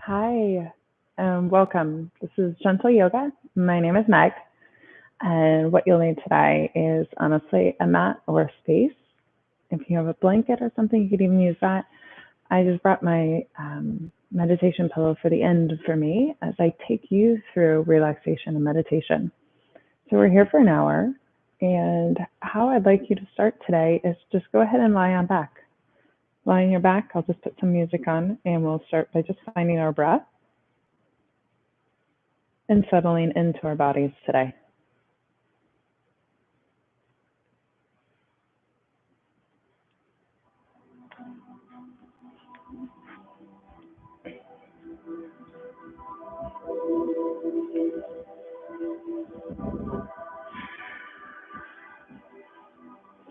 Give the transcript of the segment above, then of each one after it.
Hi, welcome. This is Gentle Yoga. My name is Meg, and what you'll need today is honestly a mat or a space. If you have a blanket or something, you could even use that. I just brought my meditation pillow for the end for me as I take you through relaxation and meditation. So we're here for an hour, and how I'd like you to start today is just go ahead and lie on back. Lie on your back. I'll just put some music on, and we'll start by just finding our breath and settling into our bodies today.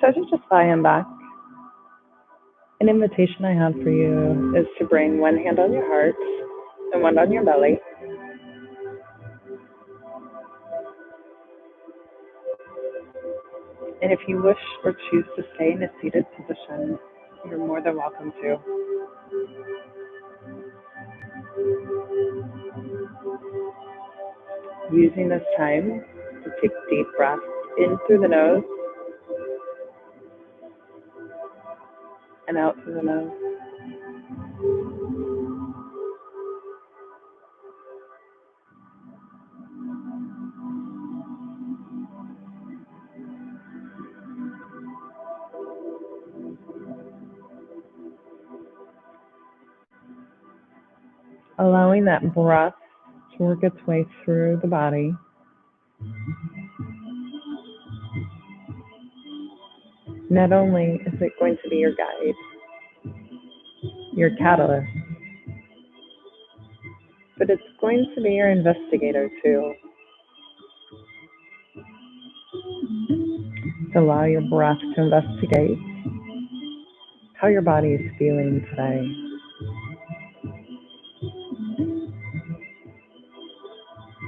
So to just lie on back, an invitation I have for you is to bring one hand on your heart and one on your belly. And if you wish or choose to stay in a seated position, you're more than welcome to. Using this time to take deep breaths in through the nose and out through the nose. Allowing that breath to work its way through the body. Not only is it going to be your guide, your catalyst, but it's going to be your investigator too. To allow your breath to investigate how your body is feeling today.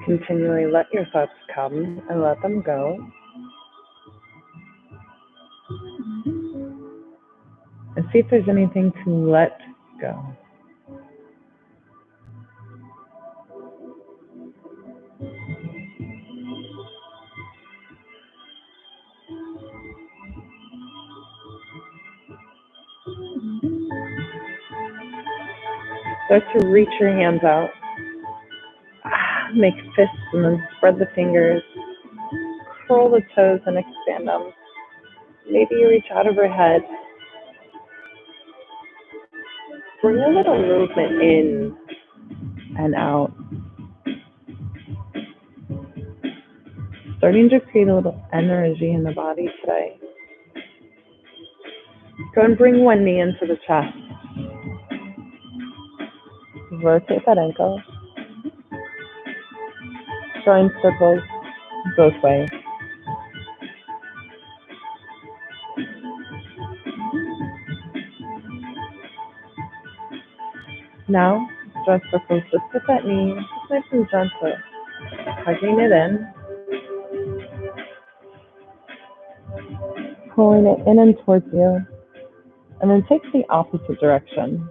Continually let your thoughts come and let them go. And see if there's anything to let go. Start to reach your hands out. Make fists and then spread the fingers. Curl the toes and expand them. Maybe you reach out overhead. Bring a little movement in and out. Starting to create a little energy in the body today. Go and bring one knee into the chest. Rotate that ankle. Drawing circles both ways. Now, draw circles just with that knee, just nice and gentle, hugging it in, pulling it in and towards you, and then take the opposite direction.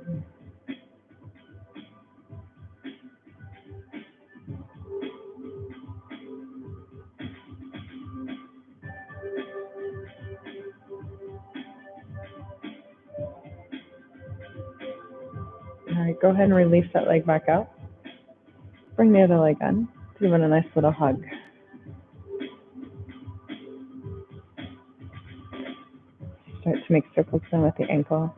All right, go ahead and release that leg back out. Bring the other leg on. Give it a nice little hug. Start to make circles in with the ankle.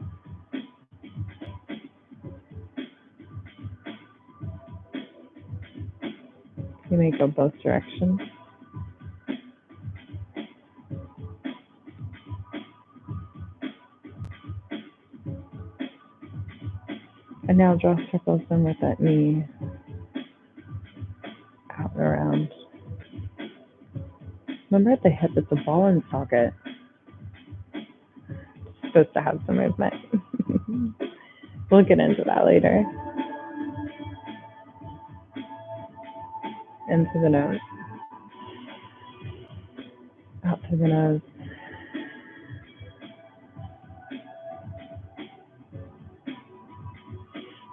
You may go both directions. And now draw circles in with that knee. Out and around. Remember at the hip, it's a ball and socket. It's supposed to have some movement. We'll get into that later. Into the nose. Out through the nose.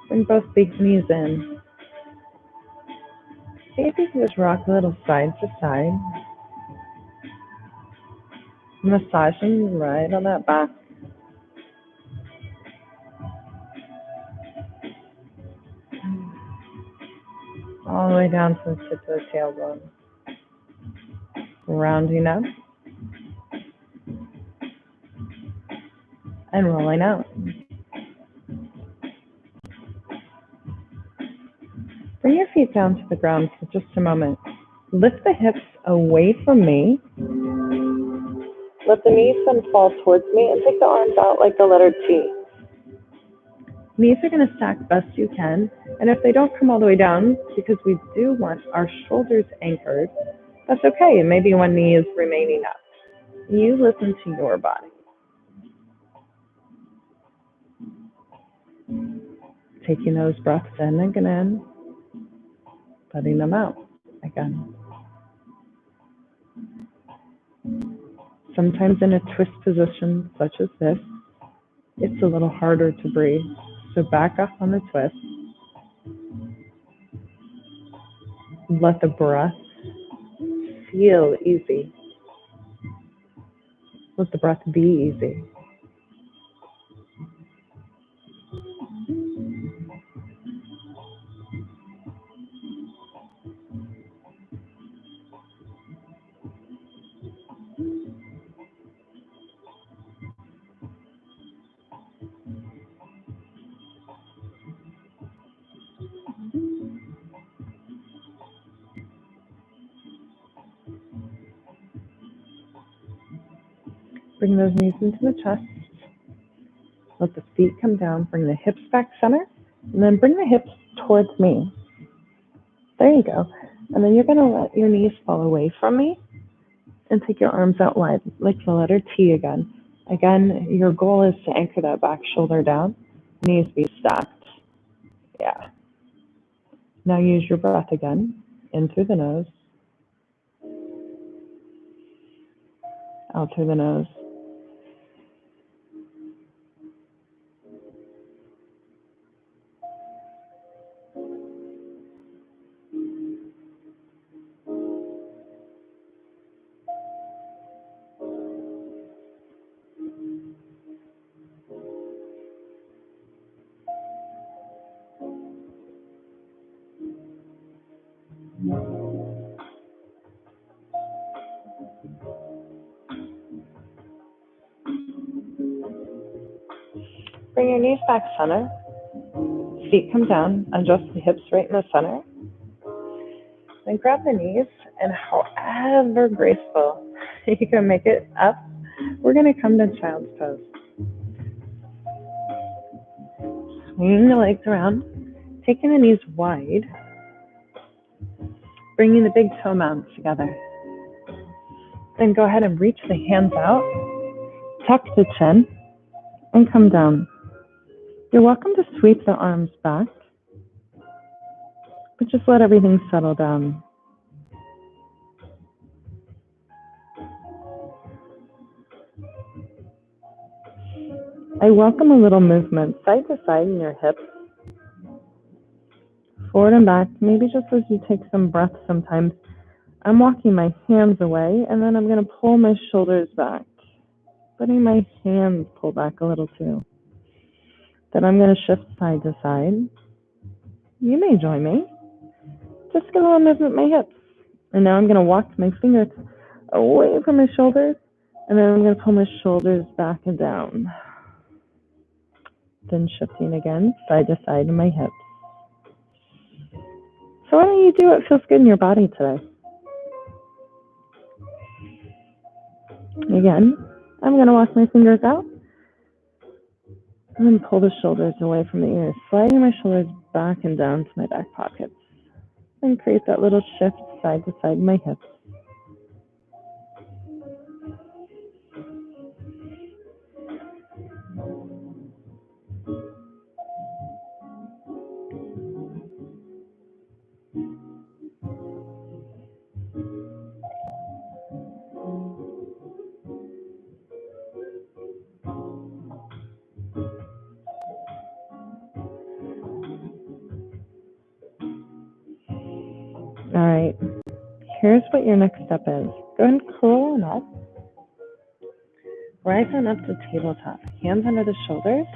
Bring both big knees in. Just rock a little side to side, massaging right on that back. All the way down to the tip of the tailbone. Rounding up and rolling out. Bring your feet down to the ground for just a moment. Lift the hips away from me. Let the knees then fall towards me and take the arms out like the letter T. Knees are going to stack best you can, and if they don't come all the way down, because we do want our shoulders anchored, that's okay. Maybe one knee is remaining up. You listen to your body. Taking those breaths in again, letting them out again. Sometimes in a twist position such as this, it's a little harder to breathe. So back up on the twist. Let the breath feel easy. Let the breath be easy. Bring those knees into the chest. Let the feet come down. Bring the hips back center. And then bring the hips towards me. There you go. And then you're going to let your knees fall away from me and take your arms out wide, like the letter T again. Again, your goal is to anchor that back shoulder down. Knees be stacked. Yeah. Now use your breath again. In through the nose. Out through the nose. Bring your knees back center. Feet come down. Adjust the hips right in the center. Then grab the knees and however graceful you can make it up, we're going to come to child's pose. Swinging the legs around, taking the knees wide, bringing the big toe mounds together. Then go ahead and reach the hands out, tuck the chin, and come down. You're welcome to sweep the arms back, but just let everything settle down. I welcome a little movement side to side in your hips, forward and back, maybe just as you take some breaths sometimes. I'm walking my hands away, and then I'm going to pull my shoulders back, letting my hands pull back a little too. Then I'm going to shift side to side. You may join me. Just get a little movement in my hips. And now I'm going to walk my fingers away from my shoulders, and then I'm going to pull my shoulders back and down. Then shifting again, side to side in my hips. So why don't you do what feels good in your body today? Again, I'm going to walk my fingers out and then pull the shoulders away from the ears, sliding my shoulders back and down to my back pockets. And create that little shift side to side in my hips. All right, here's what your next step is. Go ahead and curl on up. Rise on up to tabletop. Hands under the shoulders.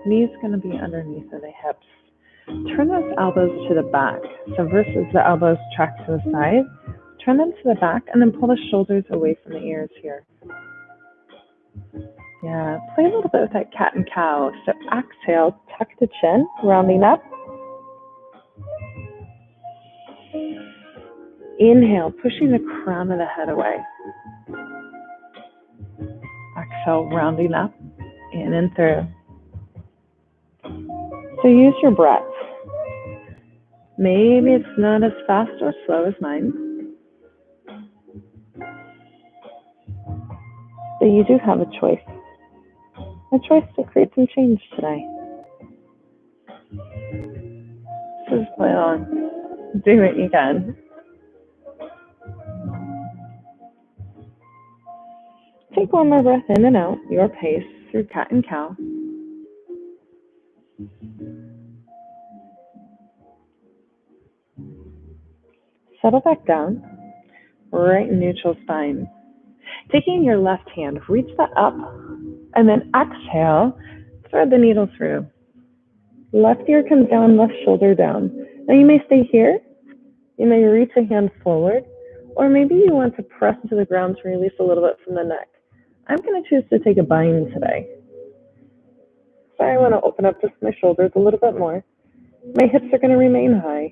Knees going to be underneath of the hips. Turn those elbows to the back. So versus the elbows track to the side, turn them to the back and then pull the shoulders away from the ears here. Yeah, play a little bit with that cat and cow. So exhale, tuck the chin, rounding up. Inhale, pushing the crown of the head away. Exhale, rounding up, in and through. So use your breath. Maybe it's not as fast or slow as mine, but you do have a choice to create some change today. So just play on. Do what you can. Take one more breath in and out, your pace, through cat and cow. Settle back down, right in neutral spine. Taking your left hand, reach that up, and then exhale, thread the needle through. Left ear comes down, left shoulder down. Now you may stay here, you may reach a hand forward, or maybe you want to press to the ground to release a little bit from the neck. I'm going to choose to take a bind today. So I want to open up just my shoulders a little bit more. My hips are going to remain high.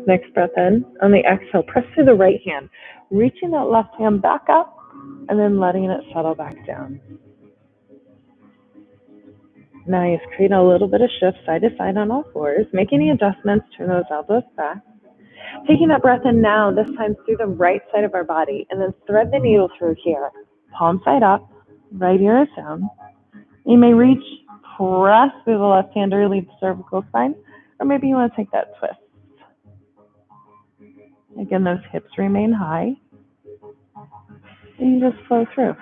Next breath in. On the exhale, press to the right hand, reaching that left hand back up and then letting it settle back down. Nice. Create a little bit of shift side to side on all fours. Make any adjustments, turn those elbows back. Taking that breath in now, this time through the right side of our body, and then thread the needle through here. Palm side up, right ear is down. You may reach, press through the left hand to relieve the cervical spine, or maybe you want to take that twist. Again, those hips remain high, and you just flow through.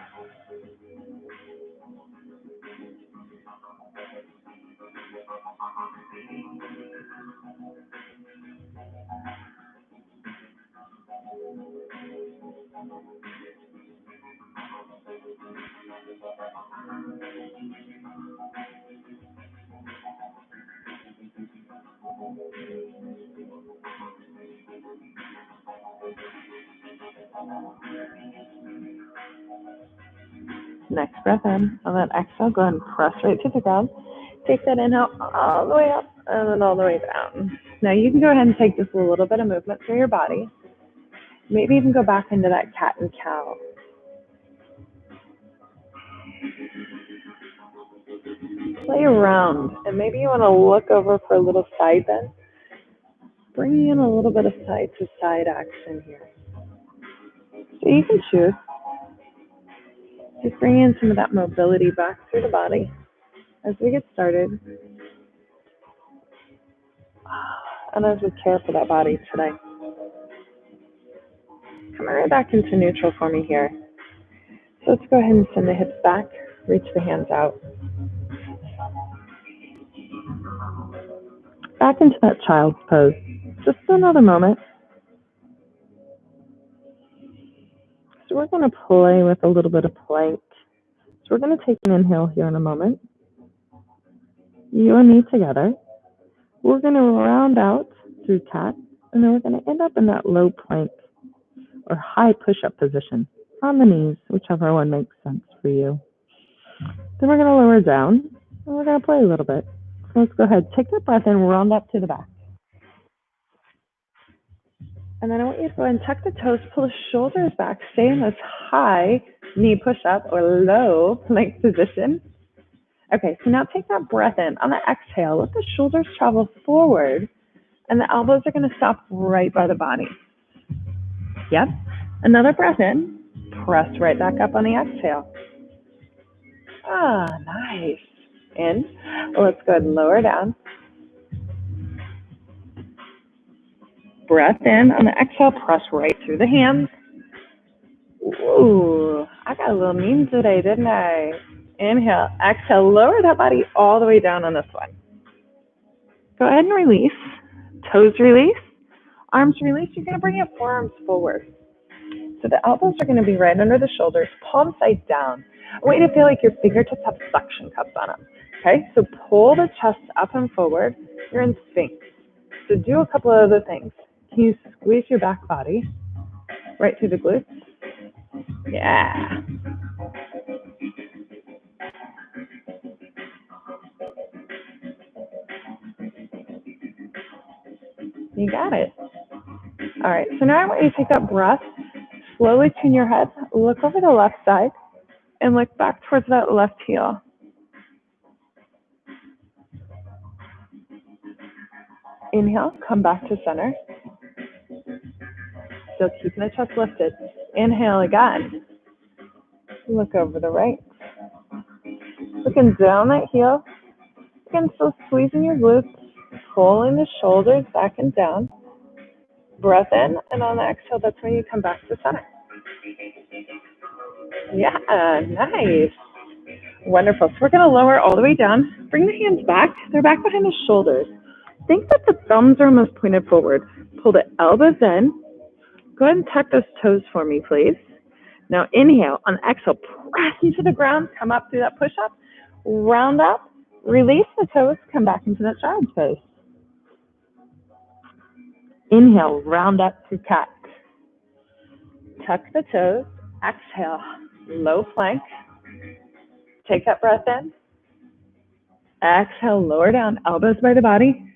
Next breath in. On that exhale, go ahead and press right to the ground. Take that inhale all the way up and then all the way down. Now you can go ahead and take just a little bit of movement through your body. Maybe even go back into that cat and cow. Play around, and maybe you want to look over for a little side bend. Bring in a little bit of side to side action here. So you can choose. Just bring in some of that mobility back through the body as we get started. And as we care for that body today. Come right back into neutral for me here. So let's go ahead and send the hips back, reach the hands out. Back into that child's pose. Just another moment. So we're going to play with a little bit of plank. So we're going to take an inhale here in a moment. You and me together. We're going to round out through cat, and then we're going to end up in that low plank or high push-up position on the knees, whichever one makes sense for you. Then we're going to lower down, and we're going to play a little bit. So let's go ahead, take that breath in, round up to the back. And then I want you to go ahead and tuck the toes, pull the shoulders back, stay in this high knee push-up or low plank position. Okay, so now take that breath in. On the exhale, let the shoulders travel forward. And the elbows are going to stop right by the body. Yep. Another breath in. Press right back up on the exhale. Ah, nice. In. Let's go ahead and lower down. Breath in. On the exhale, press right through the hands. Ooh, I got a little mean today, didn't I? Inhale. Exhale. Lower that body all the way down on this one. Go ahead and release. Toes release. Arms release. You're going to bring your forearms forward. So the elbows are going to be right under the shoulders, palm side down. I want you to feel like your fingertips have suction cups on them. Okay, so pull the chest up and forward. You're in Sphinx. So do a couple of other things. Can you squeeze your back body right through the glutes? Yeah. You got it. All right, so now I want you to take that breath, slowly turn your head, look over the left side, and look back towards that left heel. Inhale, come back to center. Still keeping the chest lifted. Inhale again. Look over the right. Looking down that heel. Again, still squeezing your glutes, pulling the shoulders back and down. Breath in, and on the exhale, that's when you come back to center. Yeah, nice. Wonderful. So we're going to lower all the way down. Bring the hands back. They're back behind the shoulders. Think that the thumbs are almost pointed forward. Pull the elbows in. Go ahead and tuck those toes for me, please. Now inhale. On exhale, press into the ground. Come up through that push-up. Round up. Release the toes. Come back into that child's pose. Inhale. Round up to cat. Tuck the toes. Exhale. Low plank. Take that breath in. Exhale. Lower down. Elbows by the body.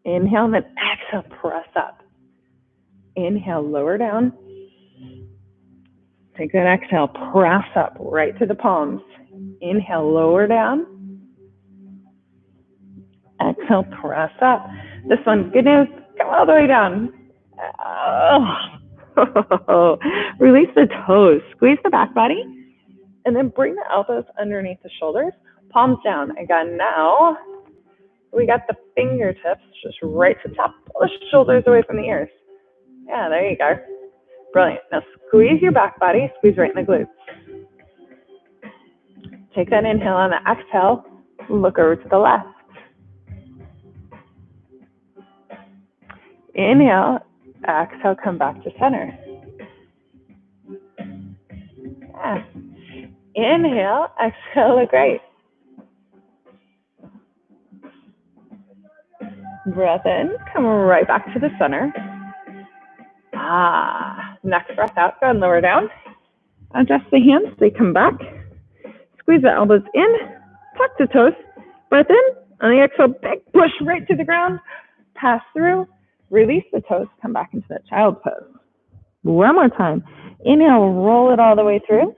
Inhale, and then exhale, press up. Inhale, lower down. Take that exhale, press up right to the palms. Inhale, lower down. Exhale, press up. This one, good news, come all the way down. Oh. Release the toes, squeeze the back body, and then bring the elbows underneath the shoulders, palms down. Again, now we got the fingertips just right to the top. Pull the shoulders away from the ears. Yeah, there you go. Brilliant. Now squeeze your back body, squeeze right in the glutes. Take that inhale on the exhale, look over to the left. Inhale, exhale, come back to center. Yeah. Inhale, exhale, look right. Breath in, come right back to the center. Next breath out, go ahead and lower down. Adjust the hands, they come back. Squeeze the elbows in, tuck the toes. Breath in, on the exhale, big push right to the ground. Pass through, release the toes, come back into that child pose. One more time. Inhale, roll it all the way through.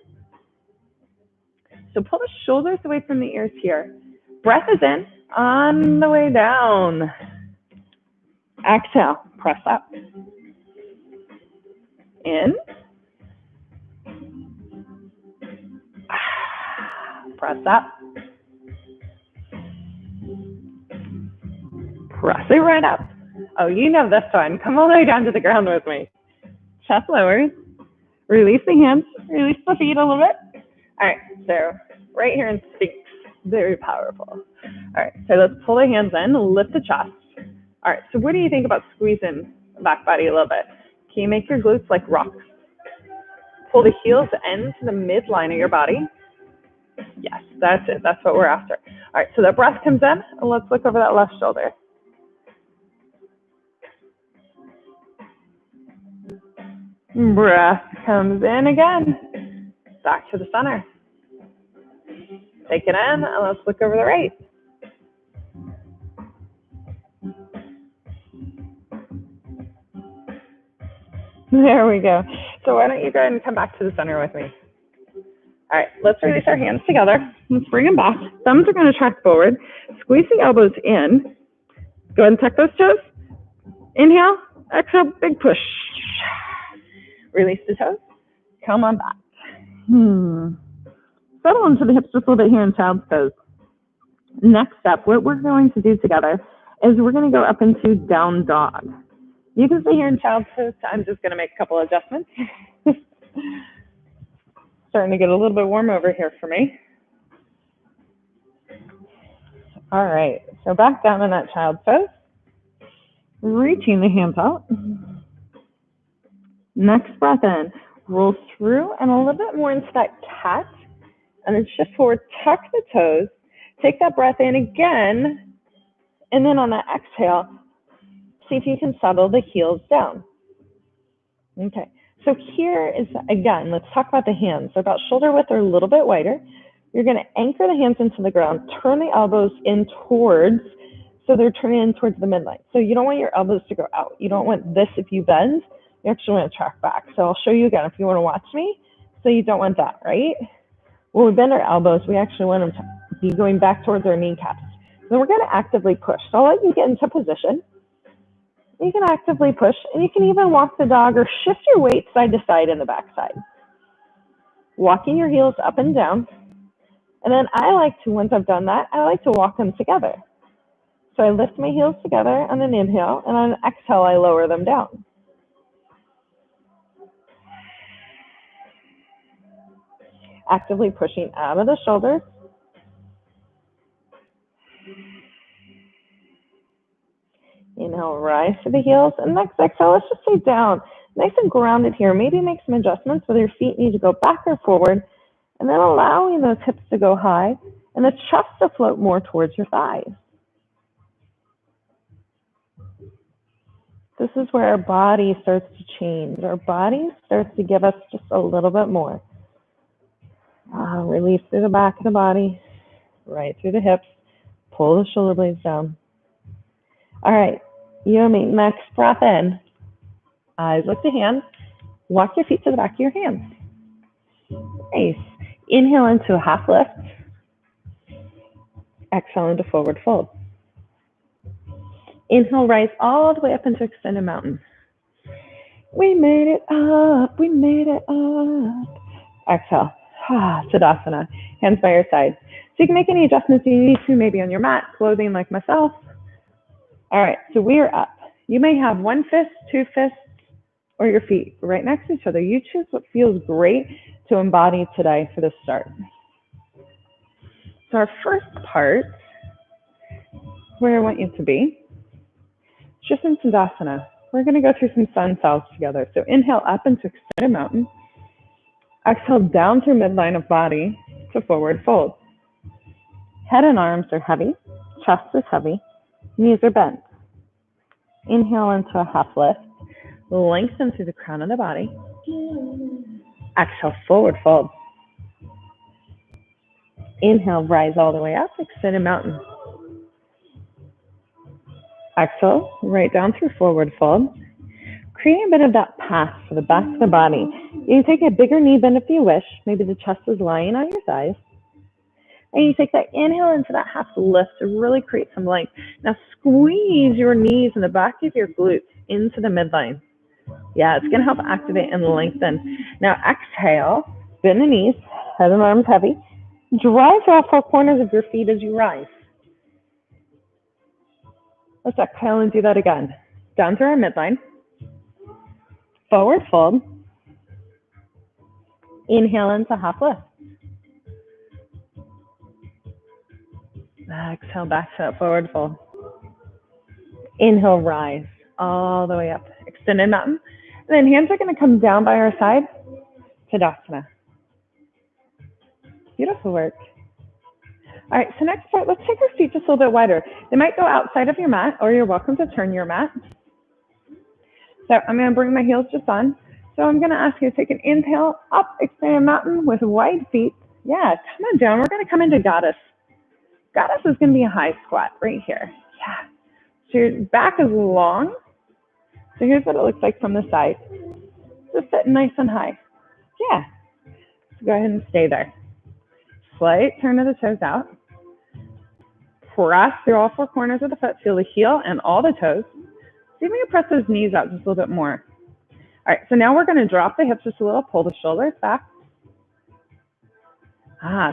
So pull the shoulders away from the ears here. Breath is in, on the way down. Exhale, press up. In. Press up. Press it right up. Oh, you know this one. Come all the way down to the ground with me. Chest lowers. Release the hands. Release the feet a little bit. All right, so right here in Sphinx. Very powerful. All right, so let's pull the hands in, lift the chest. All right, so what do you think about squeezing the back body a little bit? Can you make your glutes like rocks? Pull the heels into the midline of your body. Yes, that's it. That's what we're after. All right, so that breath comes in, and let's look over that left shoulder. Breath comes in again. Back to the center. Take it in, and let's look over the right. There we go. So why don't you go ahead and come back to the center with me. All right, let's release our hands together. Let's bring them back. Thumbs are going to track forward. Squeeze the elbows in. Go ahead and tuck those toes. Inhale, exhale, big push. Release the toes. Come on back. Settle into the hips just a little bit here in child's pose. Next step, what we're going to do together is we're going to go up into down dog. You can stay here in child's pose. I'm just going to make a couple adjustments. Starting to get a little bit warm over here for me. All right, so back down in that child's pose. Reaching the hands out. Next breath in, roll through and a little bit more into that cat. And then shift forward, tuck the toes. Take that breath in again. And then on that exhale, see if you can settle the heels down. Okay, so here is, again, let's talk about the hands. They're about shoulder width or a little bit wider. You're going to anchor the hands into the ground, turn the elbows in towards, so they're turning in towards the midline. So you don't want your elbows to go out. You don't want this if you bend. You actually want to track back. So I'll show you again if you want to watch me. So you don't want that, right? When we bend our elbows, we actually want them to be going back towards our kneecaps. Then we're going to actively push. So I'll let you get into position. You can actively push, and you can even walk the dog or shift your weight side to side in the back side. Walking your heels up and down. And then I like to, once I've done that, I like to walk them together. So I lift my heels together on an inhale, and on an exhale, I lower them down. Actively pushing out of the shoulders. Inhale, rise to the heels, and next exhale, let's just stay down. Nice and grounded here. Maybe make some adjustments whether your feet need to go back or forward, and then allowing those hips to go high and the chest to float more towards your thighs. This is where our body starts to change. Our body starts to give us just a little bit more. Release through the back of the body, right through the hips. Pull the shoulder blades down. All right, you and me, next breath in. Eyes look to hands. Walk your feet to the back of your hands. Nice. Inhale into a half lift. Exhale into forward fold. Inhale, rise all the way up into extended mountain. We made it up, we made it up. Exhale, Tadasana, hands by your side. So you can make any adjustments you need to, maybe on your mat, clothing like myself. All right, so we are up. You may have one fist, two fists, or your feet right next to each other. You choose what feels great to embody today for the start. So our first part, where I want you to be, just in Tadasana. We're going to go through some sun cells together. So inhale up into extended mountain. Exhale down through midline of body to forward fold. Head and arms are heavy. Chest is heavy. Knees are bent. Inhale into a half lift. Lengthen through the crown of the body. Exhale, forward fold. Inhale, rise all the way up, extended mountain. Exhale, right down through forward fold. Create a bit of that path for the back of the body. You take a bigger knee bend if you wish. Maybe the chest is lying on your thighs. And you take that inhale into that half lift to really create some length. Now squeeze your knees and the back of your glutes into the midline. Yeah, it's going to help activate and lengthen. Now exhale, bend the knees, head and arms heavy. Drive through all four corners of your feet as you rise. Let's exhale and do that again. Down through our midline. Forward fold. Inhale into half lift. Exhale back to that forward fold. Inhale, rise all the way up. Extended mountain. And then hands are going to come down by our side. Tadasana. Beautiful work. All right, so next part, let's take our feet just a little bit wider. They might go outside of your mat, or you're welcome to turn your mat. So I'm going to bring my heels just on. So I'm going to ask you to take an inhale, up, extended mountain with wide feet. Yeah, come on down. We're going to come into goddess. Goddess is going to be a high squat right here. Yeah. So your back is long. So here's what it looks like from the side. Just sit nice and high. Yeah. So go ahead and stay there. Slight turn of the toes out. press through all four corners of the foot. Feel the heel and all the toes. See if we can press those knees out just a little bit more. All right, so now we're going to drop the hips just a little, pull the shoulders back.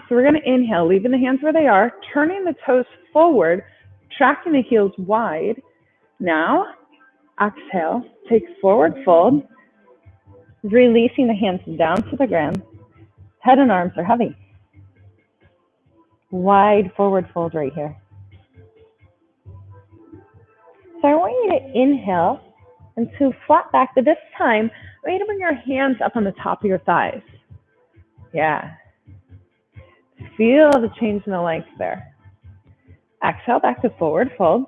So we're going to inhale, leaving the hands where they are, turning the toes forward, tracking the heels wide. Now, exhale, take forward fold, releasing the hands down to the ground. Head and arms are heavy. Wide forward fold right here. So I want you to inhale into flat back, but this time, I want you to bring your hands up on the top of your thighs. Yeah. Feel the change in the length there. Exhale back to forward fold.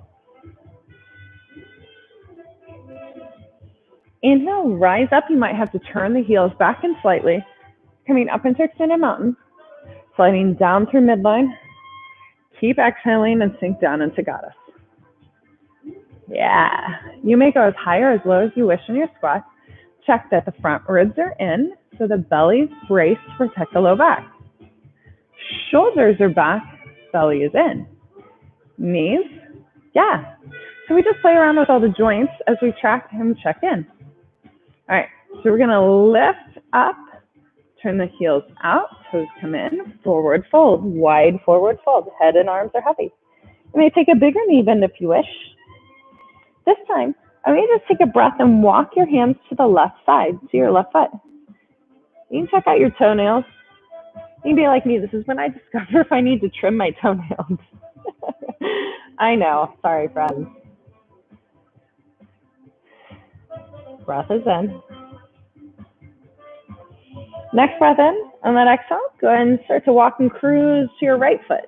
Inhale, rise up. You might have to turn the heels back in slightly. Coming up into extended mountain. Sliding down through midline. Keep exhaling and sink down into goddess. Yeah. You may go as high or as low as you wish in your squat. Check that the front ribs are in, so the belly's braced to protect the low back. Shoulders are back, belly is in. Knees, yeah. So we just play around with all the joints as we track and check in. All right, so we're gonna lift up, turn the heels out, toes come in, forward fold, wide forward fold. Head and arms are heavy. You may take a bigger knee bend if you wish. This time, I want you to just take a breath and walk your hands to the left side, to your left foot. You can check out your toenails. You can be like me, this is when I discover if I need to trim my toenails. I know, sorry friends. Breath is in. Next breath in, and then exhale, go ahead and start to walk and cruise to your right foot.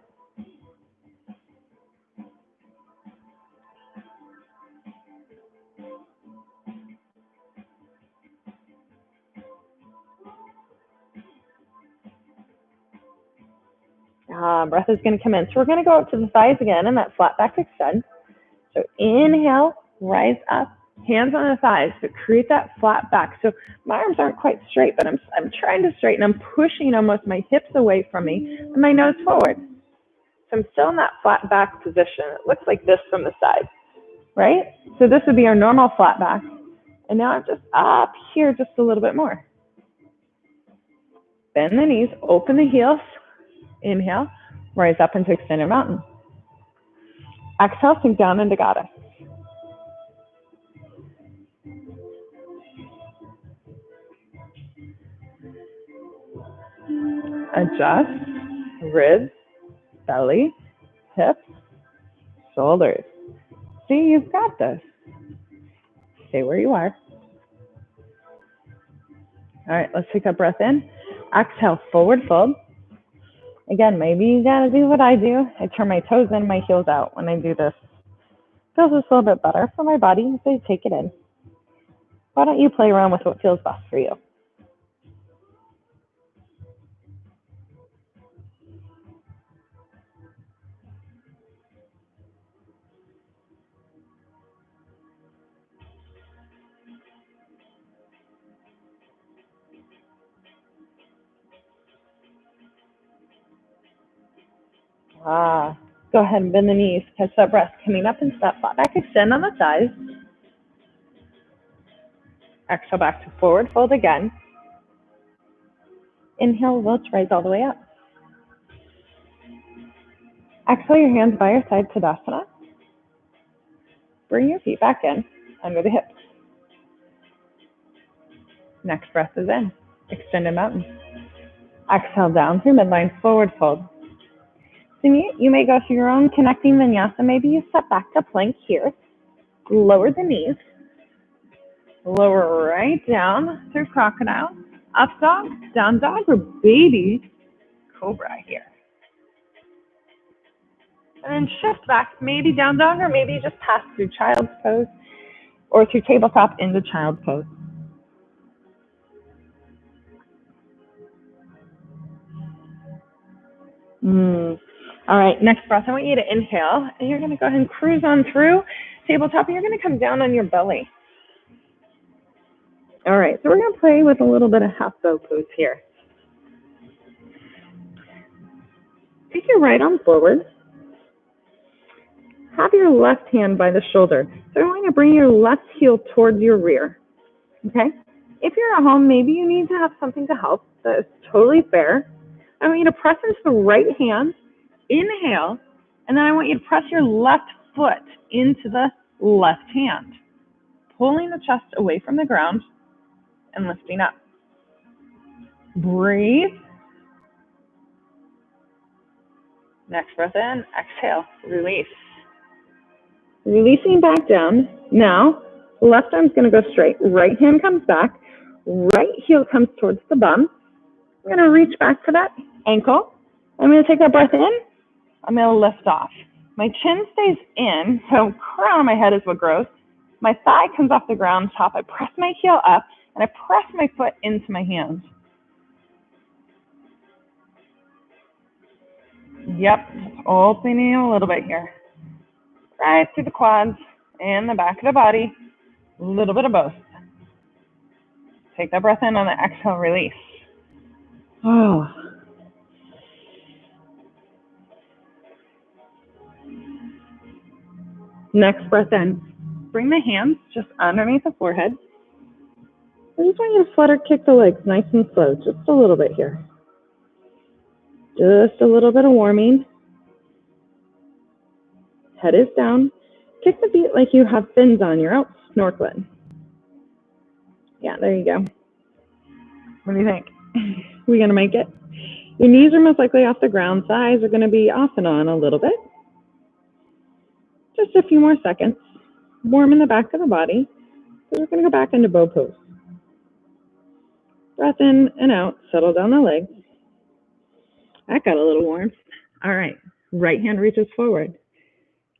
Breath is going to come in. So we're going to go up to the thighs again and that flat back extend. So inhale, rise up, hands on the thighs. So create that flat back. So my arms aren't quite straight, but I'm trying to straighten. I'm pushing almost my hips away from me and my nose forward. So I'm still in that flat back position. It looks like this from the side, right? So this would be our normal flat back. And now I'm just up here just a little bit more. Bend the knees, open the heels. Inhale, rise up into extended mountain. Exhale, sink down into goddess. Adjust, ribs, belly, hips, shoulders. See, you've got this. Stay where you are. All right, let's take a breath in. Exhale, forward fold. Again, maybe you gotta do what I do. I turn my toes in, my heels out when I do this. Feels just a little bit better for my body, so take it in. Why don't you play around with what feels best for you? Go ahead and bend the knees, catch that breath. Coming up into that flat back extend on the thighs. Exhale back to forward fold again. Inhale, low, rise all the way up. Exhale your hands by your side, Tadasana. Bring your feet back in, under the hips. Next breath is in, extended mountain. Exhale down through midline, forward fold. So you may go through your own connecting vinyasa. Maybe you step back to plank here. Lower the knees. Lower right down through crocodile. Up dog, down dog, or baby cobra here. And then shift back, maybe down dog, or maybe just pass through child's pose or through tabletop into child's pose. All right, next breath, I want you to inhale, and you're going to go ahead and cruise on through tabletop, and you're going to come down on your belly. All right, so we're going to play with a little bit of half bow pose here. Take your right arm forward. have your left hand by the shoulder. So I want you to bring your left heel towards your rear, okay? If you're at home, maybe you need to have something to help. That is totally fair. I want you to press into the right hand, inhale, and then I want you to press your left foot into the left hand, pulling the chest away from the ground and lifting up. Breathe. Next breath in, exhale, release. Releasing back down. Now, left arm's going to go straight. Right hand comes back. Right heel comes towards the bum. I'm going to reach back for that ankle. I'm going to take that breath in. I'm going to lift off. My chin stays in, so crown of my head is what grows. My thigh comes off the ground top. I press my heel up, and I press my foot into my hands. Yep, just opening a little bit here. Right through the quads and the back of the body. A little bit of both. Take that breath in on the exhale, release. Oh. Next breath in. Bring the hands just underneath the forehead. I just want you to flutter kick the legs nice and slow, just a little bit here. Just a little bit of warming. Head is down. Kick the feet like you have fins on. You're out snorkeling. Yeah, there you go. What do you think? We gonna make it? Your knees are most likely off the ground. Thighs are gonna be off and on a little bit. Just a few more seconds. Warm in the back of the body. So we're gonna go back into bow pose. Breath in and out. Settle down the legs. That got a little warm. All right. Right hand reaches forward.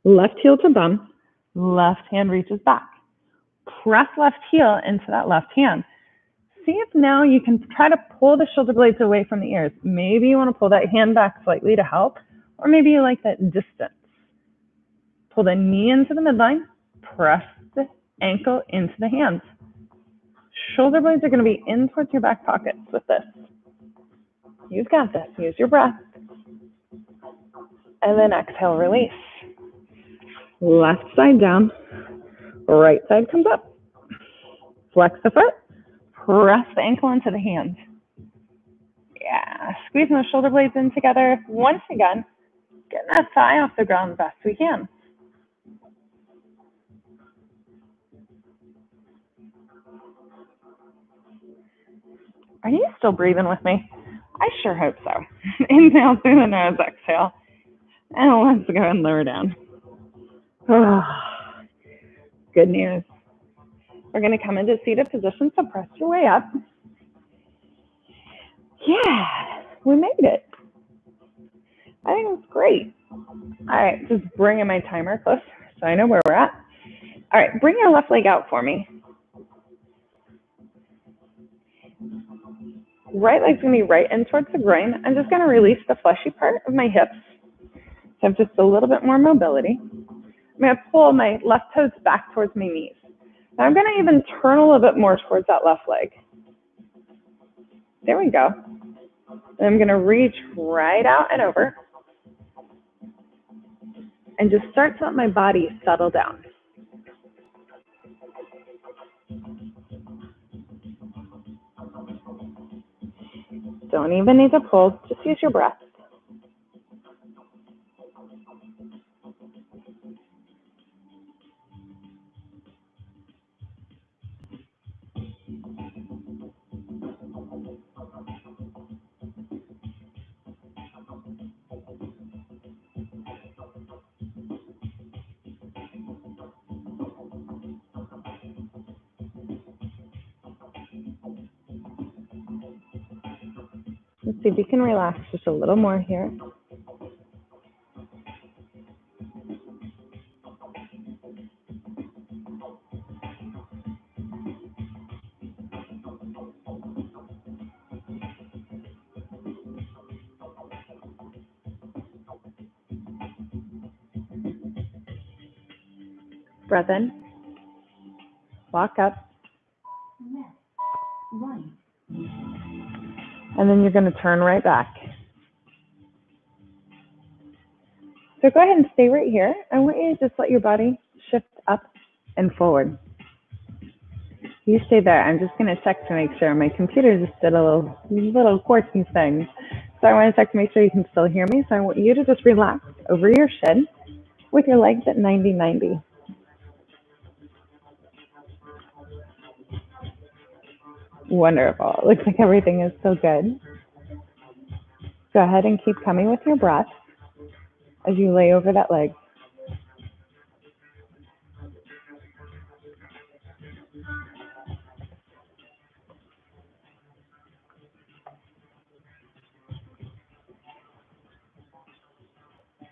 Left heel to bum. Left hand reaches back. Press left heel into that left hand. See if now you can try to pull the shoulder blades away from the ears. Maybe you want to pull that hand back slightly to help, or maybe you like that distance. Pull the knee into the midline. Press the ankle into the hands. Shoulder blades are going to be in towards your back pockets with this. You've got this. Use your breath. And then exhale, release. Left side down. Right side comes up. Flex the foot. Press the ankle into the hands. Yeah. Squeezing those shoulder blades in together. Once again, getting that thigh off the ground the best we can. Are you still breathing with me? I sure hope so. Inhale through the nose, exhale. And let's go and lower down. Oh, good news. We're going to come into seated position, so press your way up. Yeah, we made it. I think it was great. All right, just bringing my timer close so I know where we're at. All right, bring your left leg out for me. Right leg's going to be right in towards the groin. I'm just going to release the fleshy part of my hips. So I have just a little bit more mobility. I'm going to pull my left toes back towards my knees. Now I'm going to even turn a little bit more towards that left leg. There we go. And I'm going to reach right out and over. And just start to let my body settle down. Don't even need to pull, just use your breath. Let's see if you can relax just a little more here. Breath in. Walk up. And then you're going to turn right back. So go ahead and stay right here. I want you to just let your body shift up and forward. You stay there. I'm just going to check to make sure. My computer just did a little quirky thing. So I want to check to make sure you can still hear me. So I want you to just relax over your shin with your legs at 90-90. Wonderful. It looks like everything is so good. Go ahead and keep coming with your breath as you lay over that leg.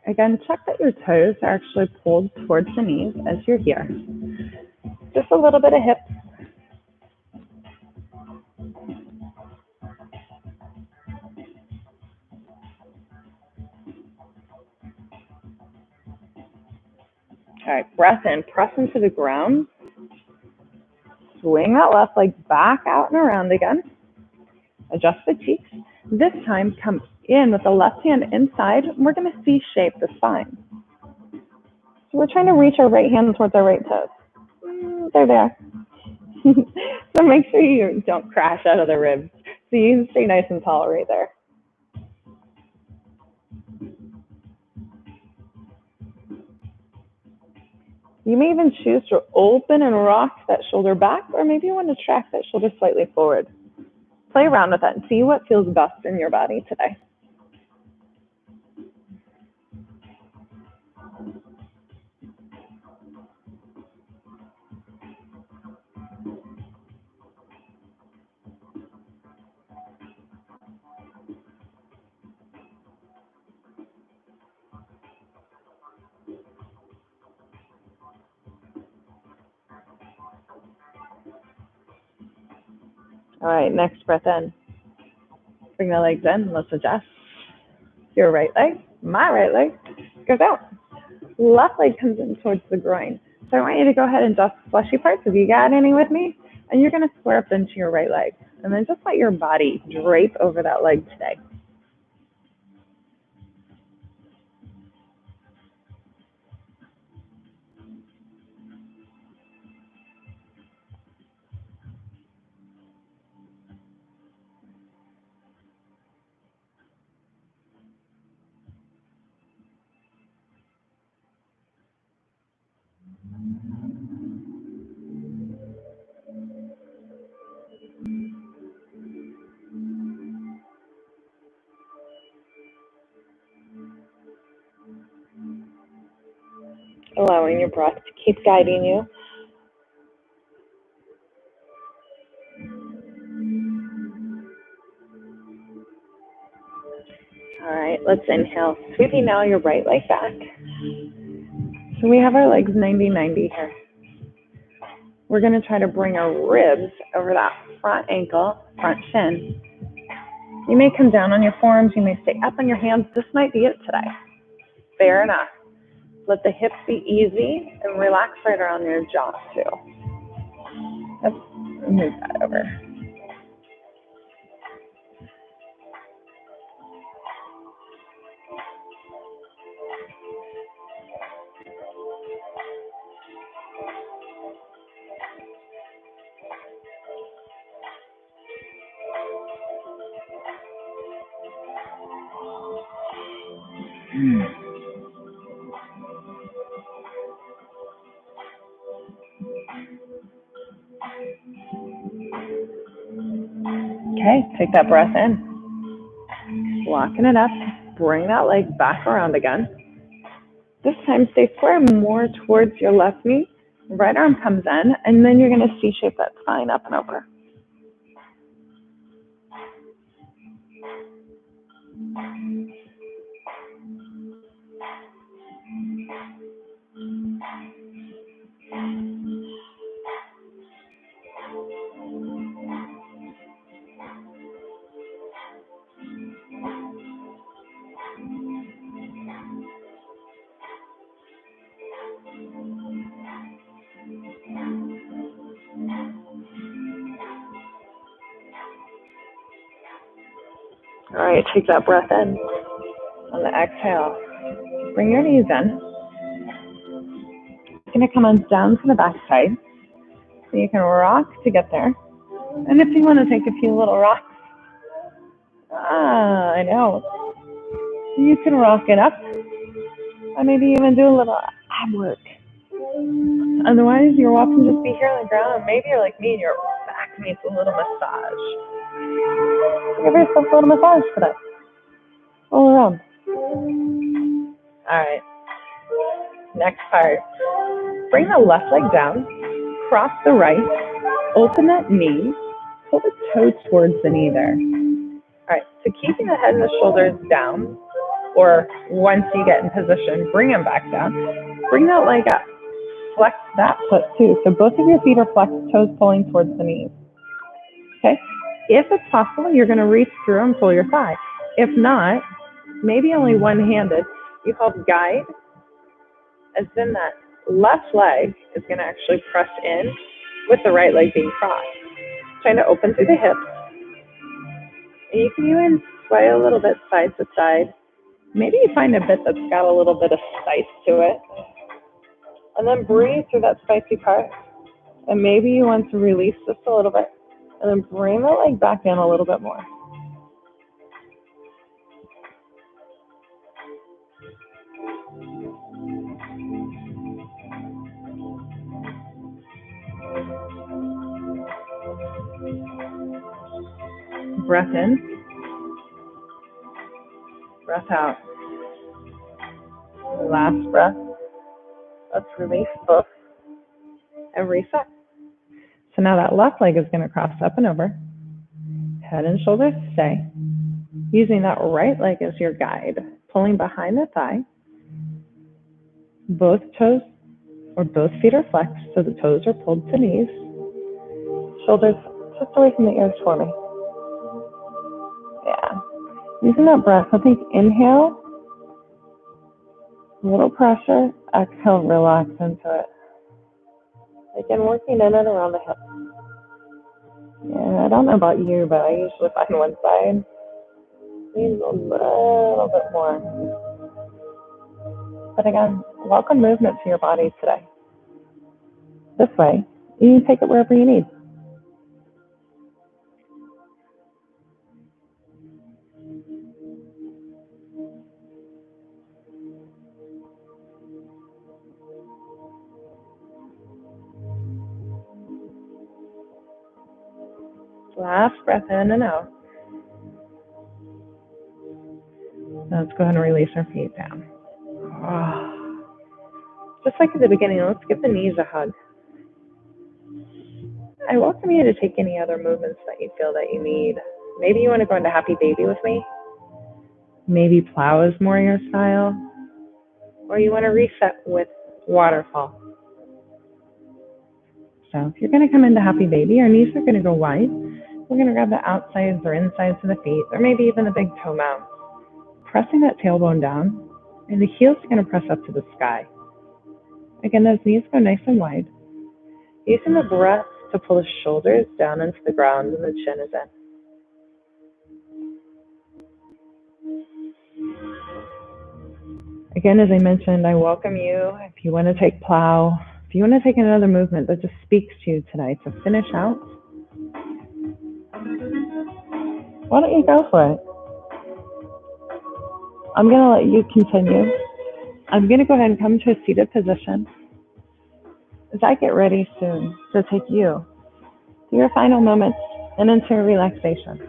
Again, check that your toes are actually pulled towards the knees as you're here. Just a little bit of hip. All right, breath in, press into the ground. Swing that left leg back out and around again. Adjust the cheeks. This time, come in with the left hand inside. We're going to C-shape the spine. So we're trying to reach our right hand towards our right toes. They're there. So make sure you don't crash out of the ribs. So you can stay nice and tall right there. You may even choose to open and rock that shoulder back, or maybe you want to track that shoulder slightly forward. Play around with that and see what feels best in your body today. All right, next breath in. Bring the legs in, let's adjust. Your right leg, my right leg, goes out. Left leg comes in towards the groin. So I want you to go ahead and adjust fleshy parts if you got any with me. And you're going to square up into your right leg. And then just let your body drape over that leg today. Allowing your breath to keep guiding you. All right, let's inhale. Sweeping now your right leg back. So we have our legs 90-90 here. We're going to try to bring our ribs over that front ankle, front shin. You may come down on your forearms. You may stay up on your hands. This might be it today. Fair enough. Let the hips be easy and relax right around your jaw too. Let's move that over. Okay, take that breath in. Locking it up. Bring that leg back around again. This time, stay square more towards your left knee. Right arm comes in, and then you're going to C-shape that spine up and over. All right, take that breath in. On the exhale, Bring your knees in. You're going to come on down to the back side. So you can rock to get there. And if you want to take a few little rocks, I know. You can rock it up. Or maybe even do a little ab work. Otherwise, your walk can just be here on the ground. Maybe you're like me and your back needs a little massage. Give yourself a little massage today. All around. All right. Next part. Bring the left leg down. Cross the right. Open that knee. Pull the toe towards the knee there. All right. So keeping the head and the shoulders down, or once you get in position, bring them back down. Bring that leg up. Flex that foot too. So both of your feet are flexed, toes pulling towards the knees. Okay? If it's possible, you're going to reach through and pull your thigh. If not, maybe only one-handed. You help guide, as then that left leg is going to actually press in with the right leg being crossed. Trying to open through the hips. And you can even sway a little bit side to side. Maybe you find a bit that's got a little bit of spice to it. And then breathe through that spicy part. And maybe you want to release just a little bit. And then bring the leg back in a little bit more. Breath in. Breath out. Last breath. Let's release both and reset. So now that left leg is going to cross up and over. Head and shoulders stay. Using that right leg as your guide. Pulling behind the thigh. Both toes or both feet are flexed, so the toes are pulled to knees. Shoulders just away from the ears for me. Yeah. Using that breath, I think inhale, a little pressure, exhale, relax into it. Again, working in and around the hips. Yeah, I don't know about you, but I usually find one side needs a little bit more. But again, welcome movement to your body today. This way, you can take it wherever you need. Last breath in and out. Let's go ahead and release our feet down. Just like at the beginning, let's give the knees a hug. I welcome you to take any other movements that you feel that you need. Maybe you want to go into Happy Baby with me. Maybe plow is more your style. Or you want to reset with waterfall. So if you're going to come into Happy Baby, our knees are going to go wide. We're going to grab the outsides or insides of the feet, or maybe even the big toe mount. Pressing that tailbone down, and the heels are going to press up to the sky. Again, those knees go nice and wide. Using the breath to pull the shoulders down into the ground and the chin is in. Again, as I mentioned, I welcome you. If you want to take plow, if you want to take another movement that just speaks to you tonight to finish out, why don't you go for it? I'm going to let you continue. I'm going to go ahead and come to a seated position as I get ready soon to take you to your final moments and into relaxation.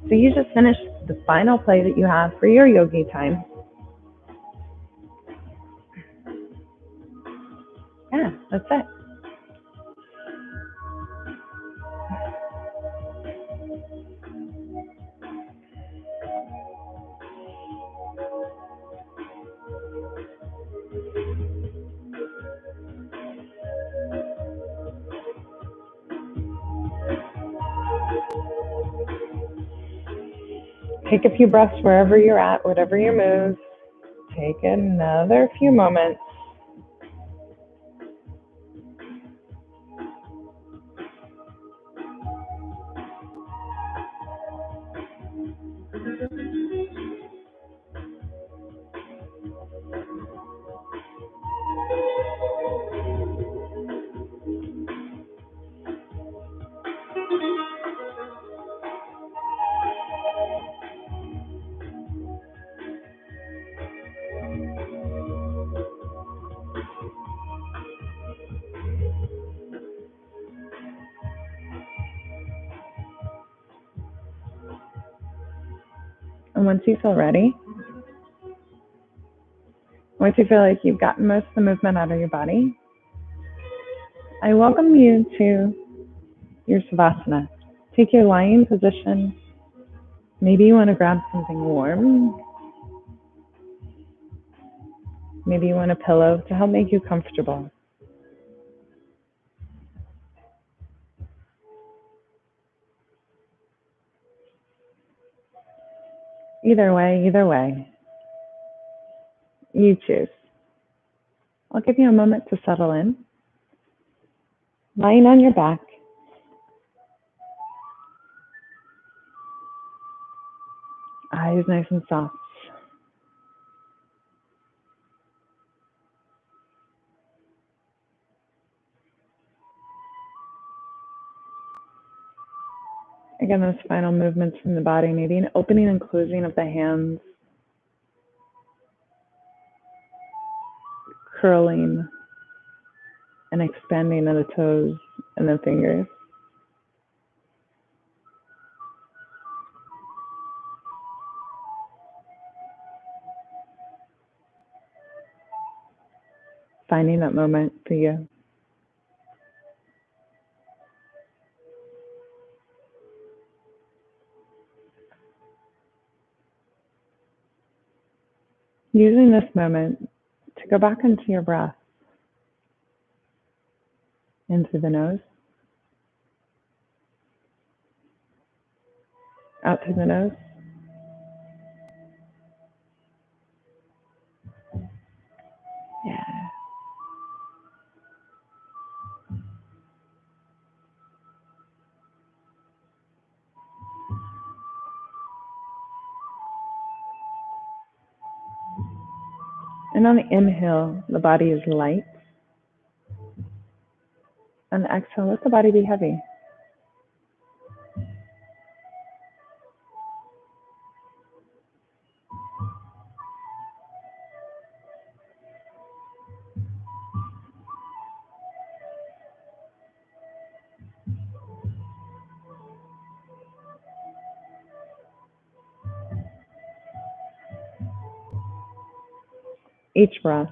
So you just finished the final play that you have for your yogi time. Yeah, that's it. Take a few breaths wherever you're at, whatever your move. Take another few moments. And once you feel ready, once you feel like you've gotten most of the movement out of your body, I welcome you to your Savasana. Take your lying position. Maybe you want to grab something warm. Maybe you want a pillow to help make you comfortable. Either way, you choose. I'll give you a moment to settle in. Lying on your back, eyes nice and soft. Again, those final movements from the body, maybe an opening and closing of the hands, curling and expanding of the toes and the fingers. Finding that moment for you. Using this moment to go back into your breath. In through the nose, out through the nose. Yeah. And on the inhale, the body is light. On the exhale, let the body be heavy. Each breath,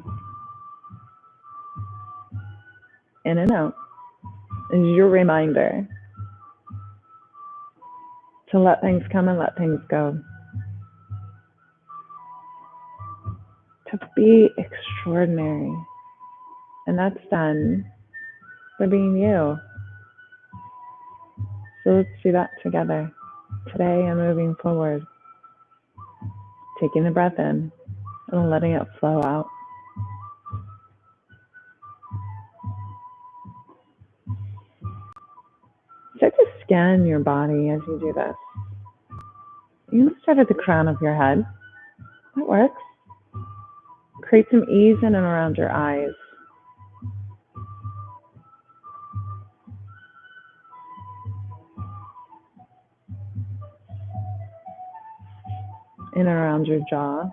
in and out, is your reminder to let things come and let things go. To be extraordinary. And that's done for being you. So let's do that together, today and moving forward. Taking the breath in and letting it flow out. Start to scan your body as you do this. You can start at the crown of your head. That works. Create some ease in and around your eyes. In and around your jaw.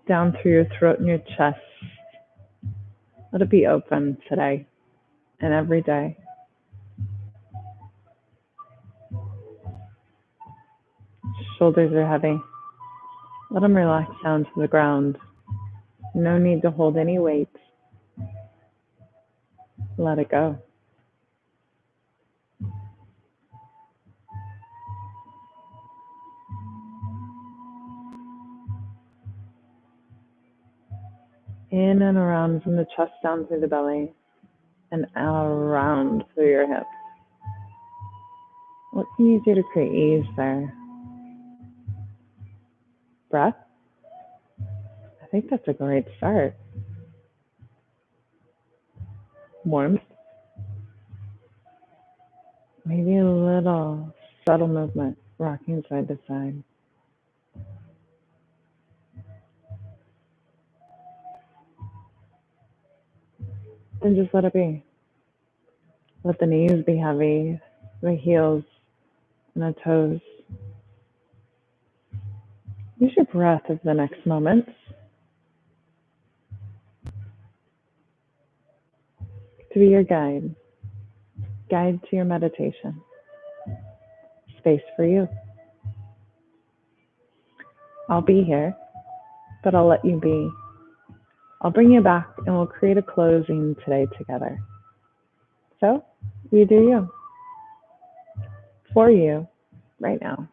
Down through your throat and your chest. Let it be open today and every day. Shoulders are heavy. Let them relax down to the ground. No need to hold any weight. Let it go. In and around from the chest down through the belly and around through your hips. What can you do to create ease there? Breath? I think that's a great start. Warmth? Maybe a little subtle movement, rocking side to side. And just let it be. Let the knees be heavy, the heels and the toes. Use your breath of the next moments to be your guide to your meditation, space for you. I'll be here, but I'll let you be. I'll bring you back and we'll create a closing today together. So, you do you, for you, right now.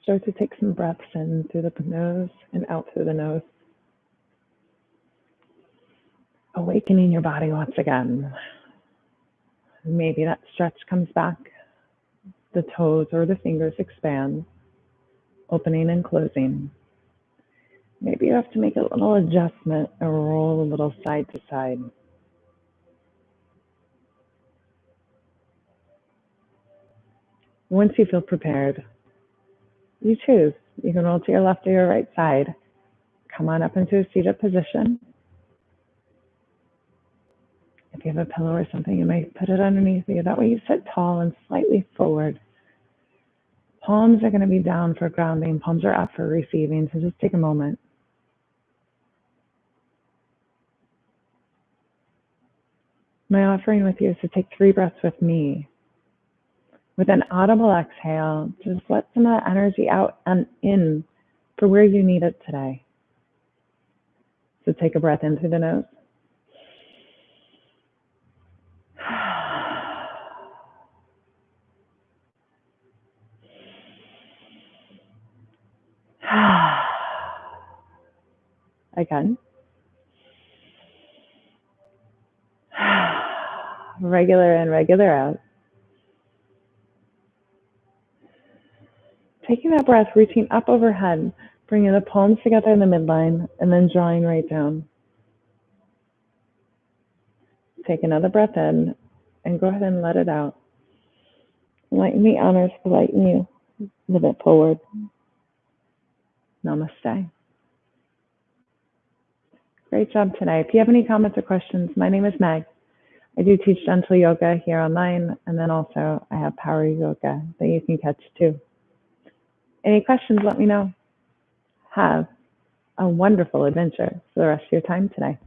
Start to take some breaths in through the nose and out through the nose. Awakening your body once again. Maybe that stretch comes back. The toes or the fingers expand, opening and closing. Maybe you have to make a little adjustment or roll a little side to side. Once you feel prepared, you choose. You can roll to your left or your right side. Come on up into a seated position. If you have a pillow or something, you might put it underneath you. That way you sit tall and slightly forward. Palms are going to be down for grounding. Palms are up for receiving. So just take a moment. My offering with you is to take 3 breaths with me. With an audible exhale, just let some of that energy out and in for where you need it today. So take a breath in through the nose. Again. Regular in, regular out. Taking that breath, reaching up overhead, bringing the palms together in the midline, and then drawing right down. Take another breath in, and go ahead and let it out. Lighten the honors to lighten you. Move it forward. Namaste. Great job today. If you have any comments or questions, my name is Meg. I do teach gentle yoga here online, and then also I have power yoga that you can catch too. Any questions, let me know. Have a wonderful adventure for the rest of your time today.